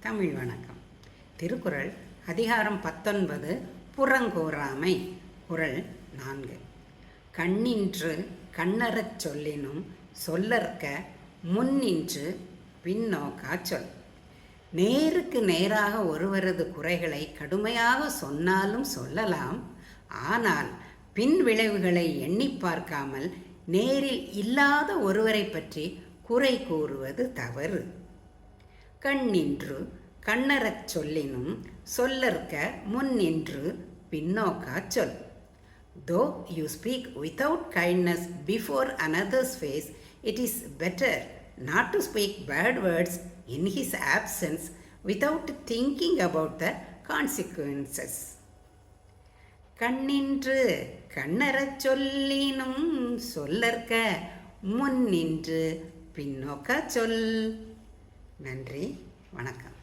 தமிழ் வணக்கம். திருக்குறள் அதிகாரம் 19 புறங்கூறாமை. குறள் 4. கண்ணின்று கண்ணறச் சொல்லினும் சொல்லற்க முன்னின்று பின்னோக்கா சொல். நேருக்கு நேராக ஒருவரது குறைகளை கடுமையாக சொன்னாலும் சொல்லலாம். ஆனால் பின் விளைவுகளை எண்ணி பார்க்காமல் நேரில் இல்லாத ஒருவரை பற்றி குறை கூறுவது தவறு. கண்ணின்று கண்ணறச் சொல்லினும் சொல்லற்க முன்னின்று பின்னோக்கா சொல். Though you speak without kindness before another's face, it is better not to speak bad words in his absence without thinking about the consequences. கண்ணின்று கண்ணறச் சொல்லினும் சொல்லற்க முன்னின்று பின்னோக்கா சொல். நன்றி, வணக்கம்.